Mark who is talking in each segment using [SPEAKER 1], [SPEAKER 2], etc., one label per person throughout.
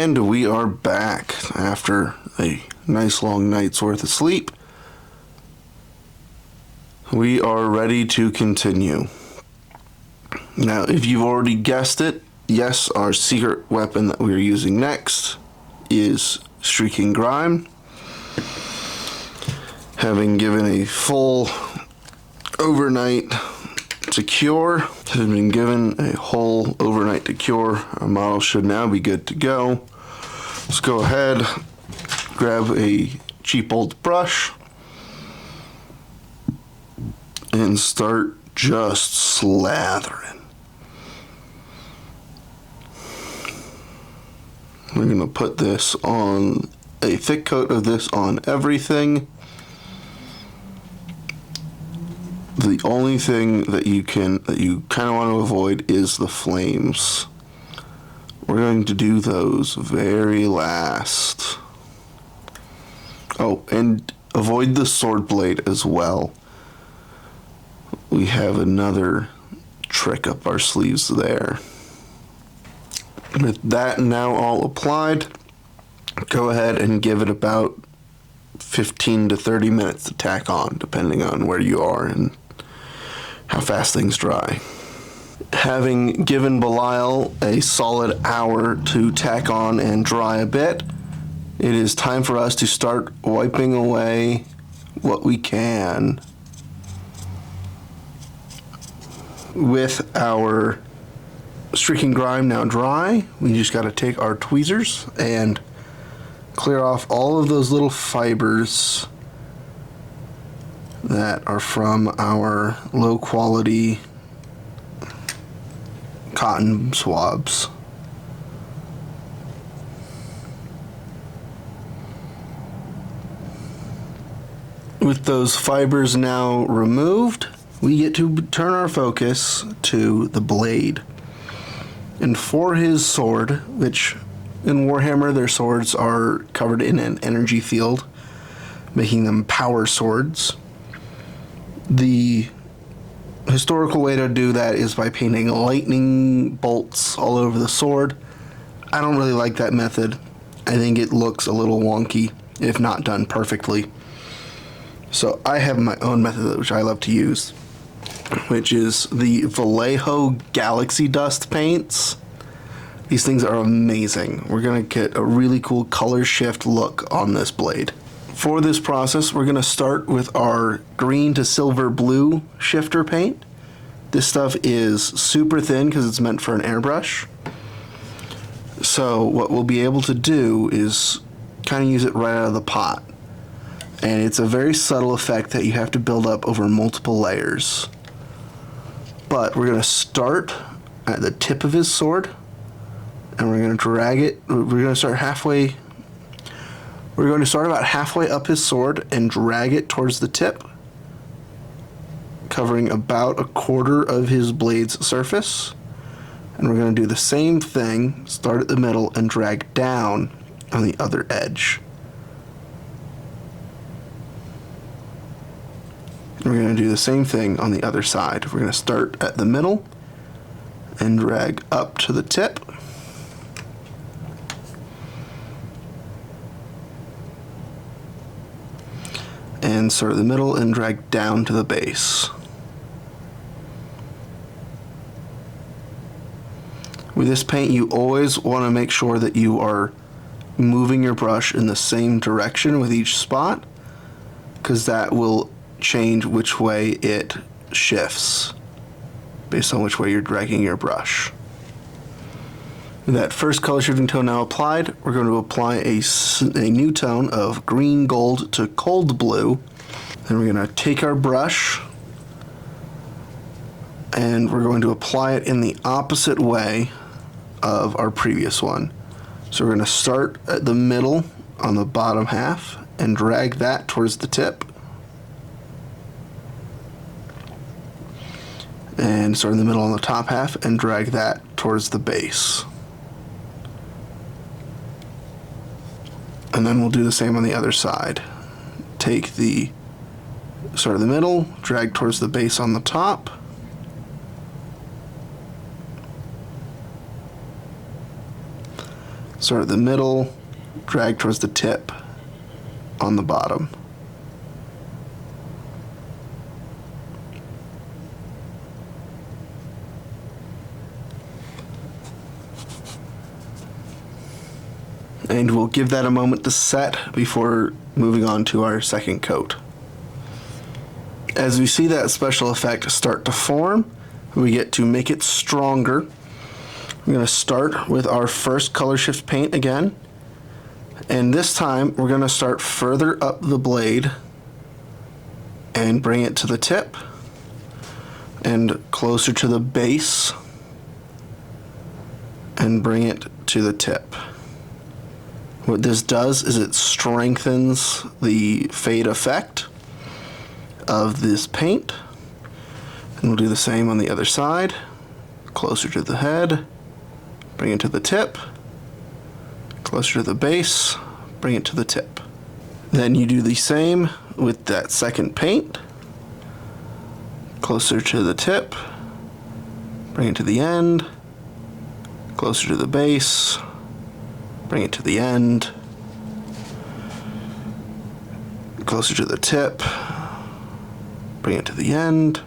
[SPEAKER 1] And we are back after a nice long night's worth of sleep. We are ready to continue. Now, if you've already guessed it, yes, our secret weapon that we're using next is Streaking Grime. Having given a full overnight to cure, having been given a whole overnight to cure, our model should now be good to go. Let's go ahead, grab a cheap old brush, and start just slathering. We're going to put this on, a thick coat of this on everything. The only thing that you kind of want to avoid is the flames. We're going to do those very last. Oh, and avoid the sword blade as well. We have another trick up our sleeves there. With that now all applied, go ahead and give it about 15 to 30 minutes to tack on, depending on where you are and how fast things dry. Having given Belial a solid hour to tack on and dry a bit, it is time for us to start wiping away what we can. With our Streaking Grime now dry, we just got to take our tweezers and clear off all of those little fibers that are from our low quality cotton swabs. With those fibers now removed, we get to turn our focus to the blade. And for his sword, which in Warhammer their swords are covered in an energy field, making them power swords. The historical way to do that is by painting lightning bolts all over the sword. I don't really like that method. I think it looks a little wonky if not done perfectly. So I have my own method which I love to use, which is the Vallejo Galaxy Dust paints. These things are amazing. We're going to get a really cool color shift look on this blade. For this process, we're going to start with our green to silver blue shifter paint. This stuff is super thin because it's meant for an airbrush. So what we'll be able to do is kind of use it right out of the pot. And it's a very subtle effect that you have to build up over multiple layers. But we're going to start at the tip of his sword, and we're going to drag it. We're going to start halfway. We're going to start about halfway up his sword and drag it towards the tip, covering about a quarter of his blade's surface. And we're going to do the same thing, start at the middle and drag down on the other edge. We're going to do the same thing on the other side. We're going to start at the middle and drag up to the tip. And start at the middle and drag down to the base. With this paint, you always want to make sure that you are moving your brush in the same direction with each spot, because that will change which way it shifts based on which way you're dragging your brush. With that first color shifting tone now applied, we're going to apply a new tone of green gold to cold blue. Then we're going to take our brush and we're going to apply it in the opposite way of our previous one. So we're going to start at the middle on the bottom half and drag that towards the tip. And start in the middle on the top half and drag that towards the base. And then we'll do the same on the other side. Take the start of the middle, drag towards the base on the top. Start at the middle, drag towards the tip on the bottom. And we'll give that a moment to set before moving on to our second coat. As we see that special effect start to form, we get to make it stronger. We're going to start with our first color shift paint again. And this time we're going to start further up the blade and bring it to the tip and closer to the base and bring it to the tip. What this does is it strengthens the fade effect of this paint. And we'll do the same on the other side. Closer to the head, bring it to the tip. Closer to the base, bring it to the tip. Then you do the same with that second paint. Closer to the tip, bring it to the end. Closer to the base, bring it to the end. Closer to the tip, bring it to the end.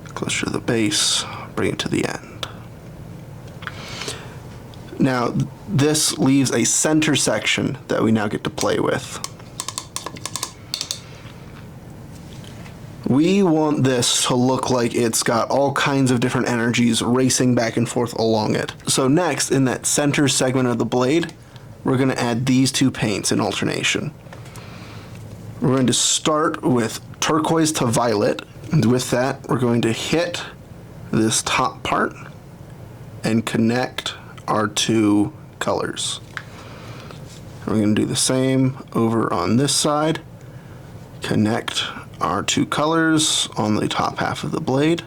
[SPEAKER 1] Closer to the base, bring it to the end. Now, this leaves a center section that we now get to play with. We want this to look like it's got all kinds of different energies racing back and forth along it. So next, in that center segment of the blade, we're going to add these two paints in alternation. We're going to start with turquoise to violet, and with that, we're going to hit this top part and connect our two colors. We're going to do the same over on this side. Connect our two colors on the top half of the blade.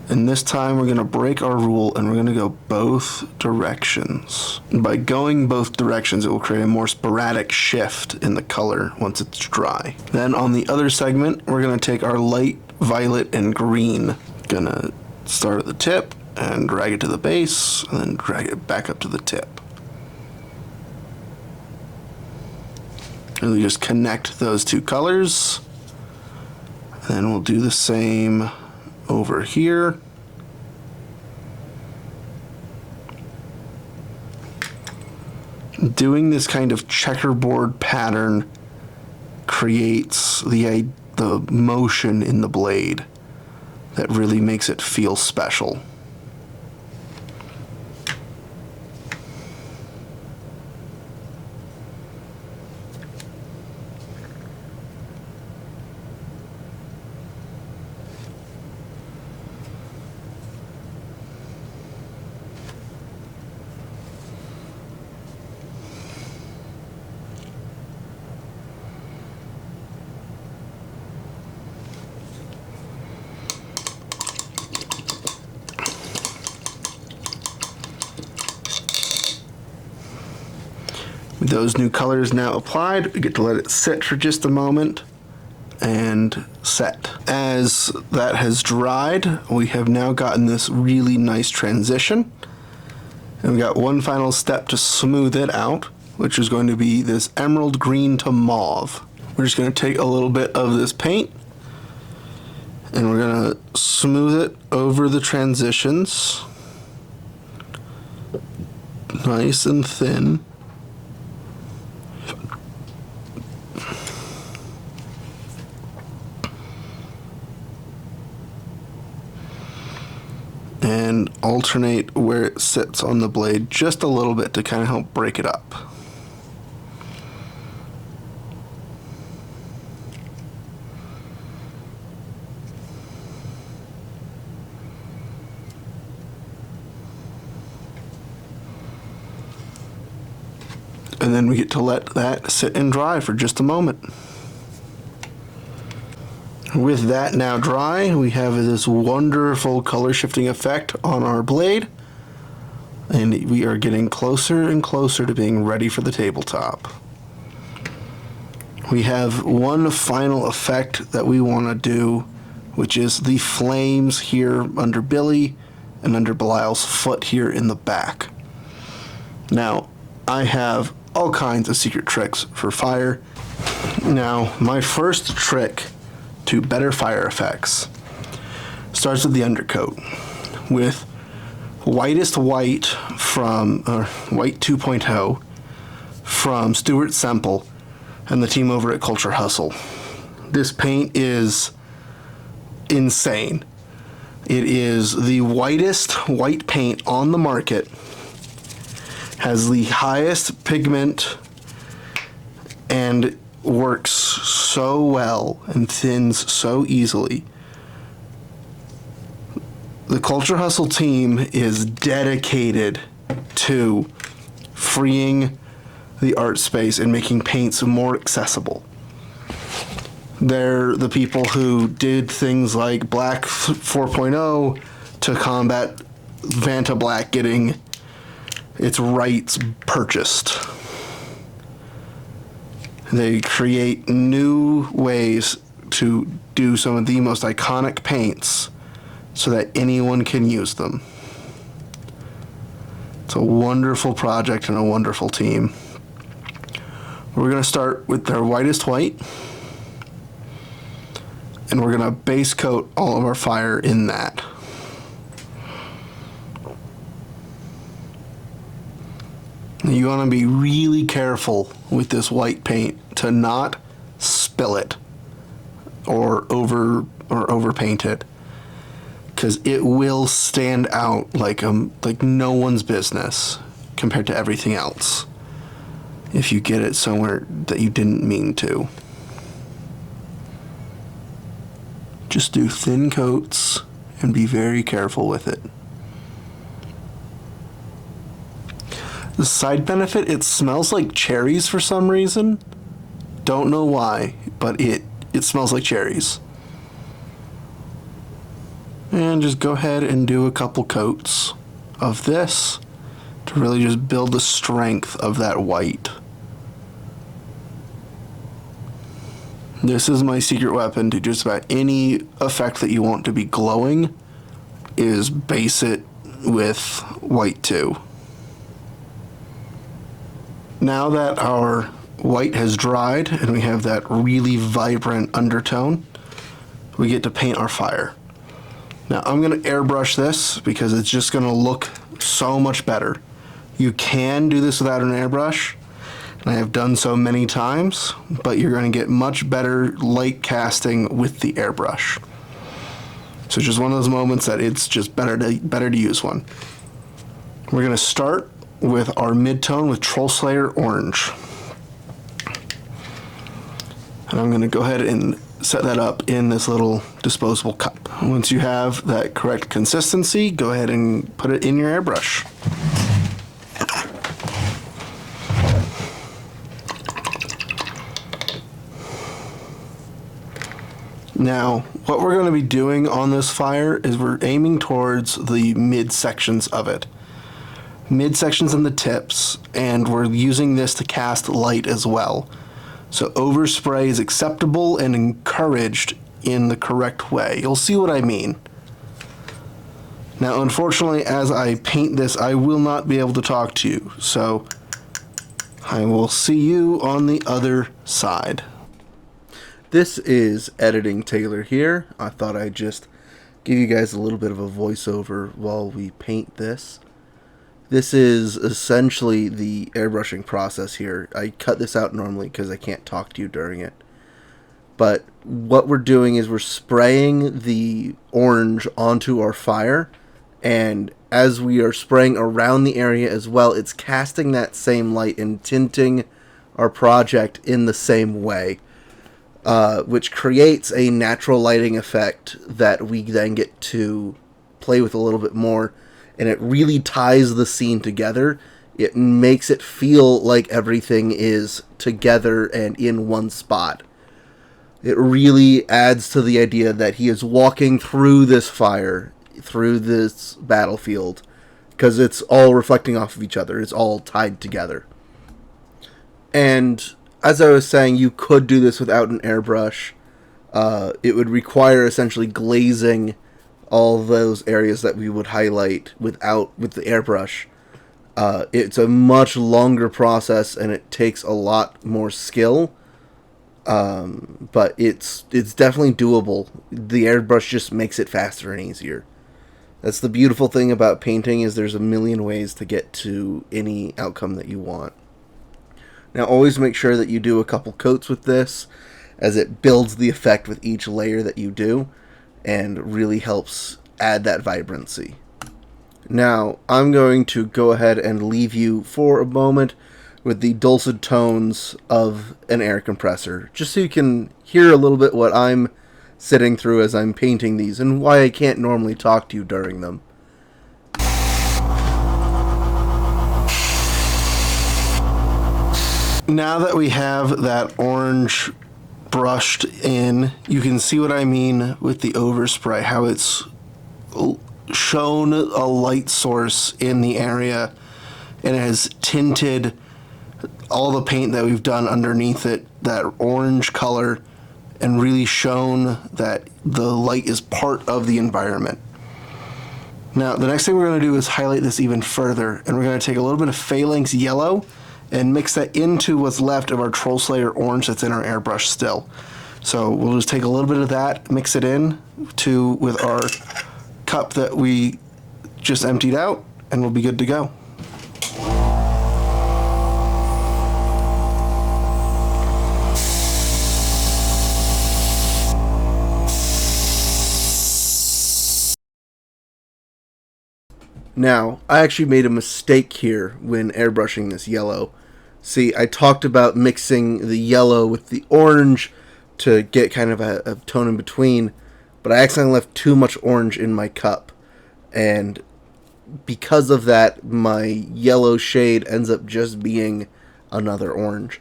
[SPEAKER 1] And this time we're going to break our rule and we're going to go both directions. And by going both directions, it will create a more sporadic shift in the color once it's dry. Then on the other segment, we're going to take our light violet and green. Gonna start at the tip and drag it to the base and then drag it back up to the tip. And we just connect those two colors. And then we'll do the same over here. Doing this kind of checkerboard pattern creates the motion in the blade that really makes it feel special. With those new colors now applied, we get to let it sit for just a moment and set. As that has dried, we have now gotten this really nice transition. And we got one final step to smooth it out, which is going to be this emerald green to mauve. We're just going to take a little bit of this paint and we're going to smooth it over the transitions. Nice and thin. And alternate where it sits on the blade just a little bit to kind of help break it up. And then we get to let that sit and dry for just a moment. With that now dry, we have this wonderful color shifting effect on our blade, and we are getting closer and closer to being ready for the tabletop. We have one final effect that we want to do, which is the flames here under Billy and under Belial's foot here in the back. Now, I have all kinds of secret tricks for fire. Now, my first trick to better fire effects starts with the undercoat. With Whitest White from White 2.0 from Stuart Semple and the team over at Culture Hustle. This paint is insane. It is the whitest white paint on the market, has the highest pigment, and works so well and thins so easily. The Culture Hustle team is dedicated to freeing the art space and making paints more accessible. They're the people who did things like Black 4.0 to combat Vanta Black getting its rights purchased. They create new ways to do some of the most iconic paints so that anyone can use them. It's a wonderful project and a wonderful team. We're going to start with their Whitest White, and we're going to base coat all of our fire in that. You want to be really careful with this white paint to not spill it or overpaint it, because it will stand out like no one's business compared to everything else if you get it somewhere that you didn't mean to. Just do thin coats and be very careful with it. The side benefit, it smells like cherries for some reason. Don't know why, but it smells like cherries. And just go ahead and do a couple coats of this to really just build the strength of that white. This is my secret weapon to just about any effect that you want to be glowing, is base it with white 2. Now that our white has dried and we have that really vibrant undertone, we get to paint our fire. Now I'm going to airbrush this because it's just going to look so much better. You can do this without an airbrush, and I have done so many times, but you're going to get much better light casting with the airbrush. So it's just one of those moments that it's just better to use one. We're going to start with our mid-tone with Troll Slayer Orange. And I'm going to go ahead and set that up in this little disposable cup. Once you have that correct consistency, go ahead and put it in your airbrush. Now, what we're going to be doing on this fire is we're aiming towards the mid sections of it. Mid-sections and the tips, and we're using this to cast light as well. So overspray is acceptable and encouraged in the correct way. You'll see what I mean. Now, unfortunately, as I paint this, I will not be able to talk to you, so I will see you on the other side. This is Editing Taylor here. I thought I'd just give you guys a little bit of a voiceover while we paint this. This is essentially the airbrushing process here. I cut this out normally because I can't talk to you during it. But what we're doing is we're spraying the orange onto our fire, and as we are spraying around the area as well, it's casting that same light and tinting our project in the same way, which creates a natural lighting effect that we then get to play with a little bit more. And it really ties the scene together. It makes it feel like everything is together and in one spot. It really adds to the idea that he is walking through this fire, through this battlefield, because it's all reflecting off of each other. It's all tied together. And as I was saying, you could do this without an airbrush. It would require essentially glazing
[SPEAKER 2] all those areas that we would highlight with the airbrush. It's a much longer process and it takes a lot more skill. But it's definitely doable. The airbrush just makes it faster and easier. That's the beautiful thing about painting, is there's a million ways to get to any outcome that you want. Now always make sure that you do a couple coats with this, as it builds the effect with each layer that you do and really helps add that vibrancy. Now I'm going to go ahead and leave you for a moment with the dulcet tones of an air compressor, just so you can hear a little bit what I'm sitting through as I'm painting these, and why I can't normally talk to you during them.
[SPEAKER 1] Now that we have that orange brushed in, you can see what I mean with the overspray, how it's shown a light source in the area and it has tinted all the paint that we've done underneath it that orange color, and really shown that the light is part of the environment. Now, the next thing we're going to do is highlight this even further, and we're going to take a little bit of Phalanx yellow and mix that into what's left of our Troll Slayer orange that's in our airbrush still. So we'll just take a little bit of that, mix it in with our cup that we just emptied out, and we'll be good to go.
[SPEAKER 2] Now, I actually made a mistake here when airbrushing this yellow. See, I talked about mixing the yellow with the orange to get kind of a tone in between, but I accidentally left too much orange in my cup. And because of that, my yellow shade ends up just being another orange.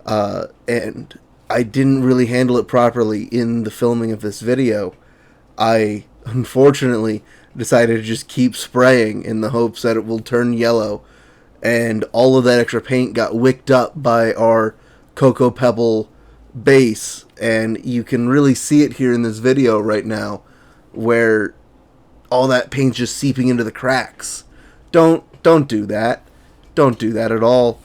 [SPEAKER 2] And I didn't really handle it properly in the filming of this video. I, unfortunately, decided to just keep spraying in the hopes that it will turn yellow, and all of that extra paint got wicked up by our Cocoa Pebble base, and you can really see it here in this video right now, where all that paint's just seeping into the cracks. Don't do that. Don't do that at all.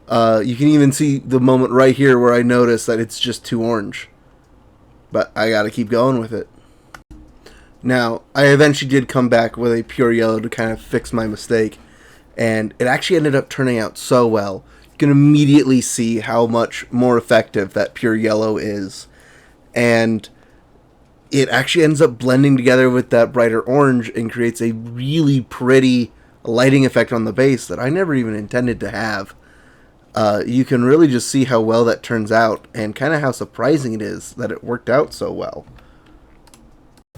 [SPEAKER 2] You can even see the moment right here where I notice that it's just too orange. But I gotta keep going with it. Now, I eventually did come back with a pure yellow to kind of fix my mistake, and it actually ended up turning out so well. You can immediately see how much more effective that pure yellow is, and it actually ends up blending together with that brighter orange and creates a really pretty lighting effect on the base that I never even intended to have. You can really just see how well that turns out, and kind of how surprising it is that it worked out so well.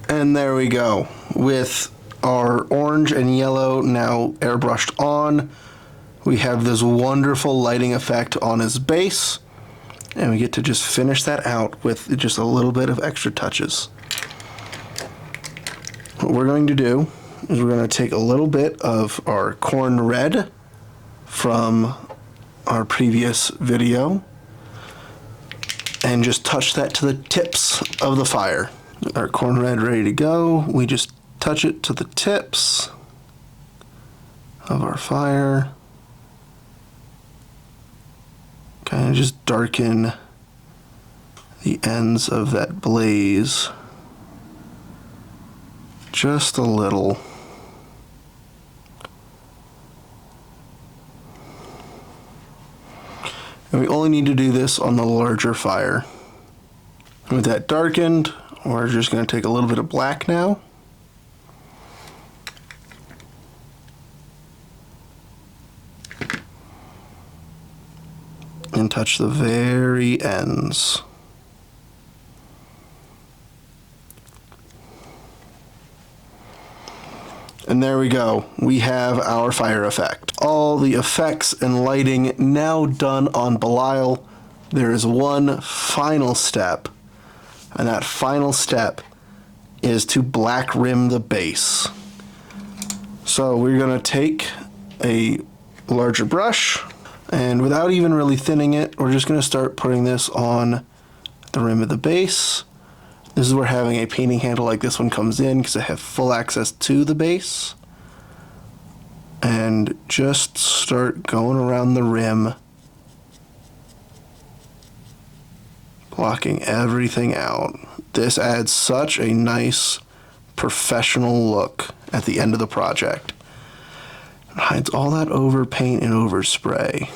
[SPEAKER 1] And there we go, with our orange and yellow now airbrushed on. We have this wonderful lighting effect on his base, and we get to just finish that out with just a little bit of extra touches. What we're going to do is we're going to take a little bit of our corn red from our previous video and just touch that to the tips of the fire. Our corn red ready to go. We just touch it to the tips of our fire. Kind of just darken the ends of that blaze just a little. And we only need to do this on the larger fire. With that darkened, we're just going to take a little bit of black now. And touch the very ends. And there we go. We have our fire effect. All the effects and lighting now done on Belial. There is one final step, and that final step is to black rim the base. So we're going to take a larger brush, and without even really thinning it, we're just going to start putting this on the rim of the base. This is where having a painting handle like this one comes in, because I have full access to the base. And just start going around the rim, blocking everything out. This adds such a nice professional look at the end of the project. It hides all that overpaint and overspray.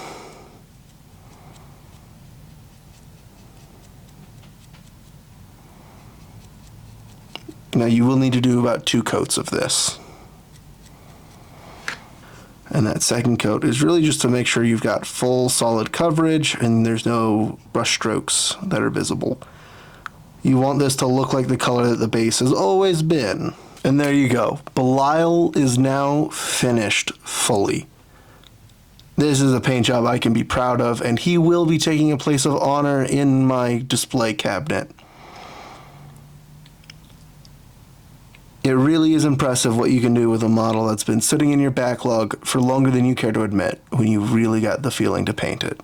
[SPEAKER 1] Now you will need to do about 2 coats of this. And that second coat is really just to make sure you've got full solid coverage and there's no brush strokes that are visible. You want this to look like the color that the base has always been. And there you go. Belial is now finished fully. This is a paint job I can be proud of, and he will be taking a place of honor in my display cabinet. It really is impressive what you can do with a model that's been sitting in your backlog for longer than you care to admit when you really got the feeling to paint it.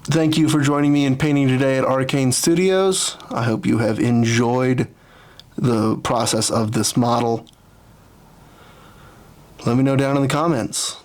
[SPEAKER 1] Thank you for joining me in painting today at Arcane Studios. I hope you have enjoyed the process of this model. Let me know down in the comments.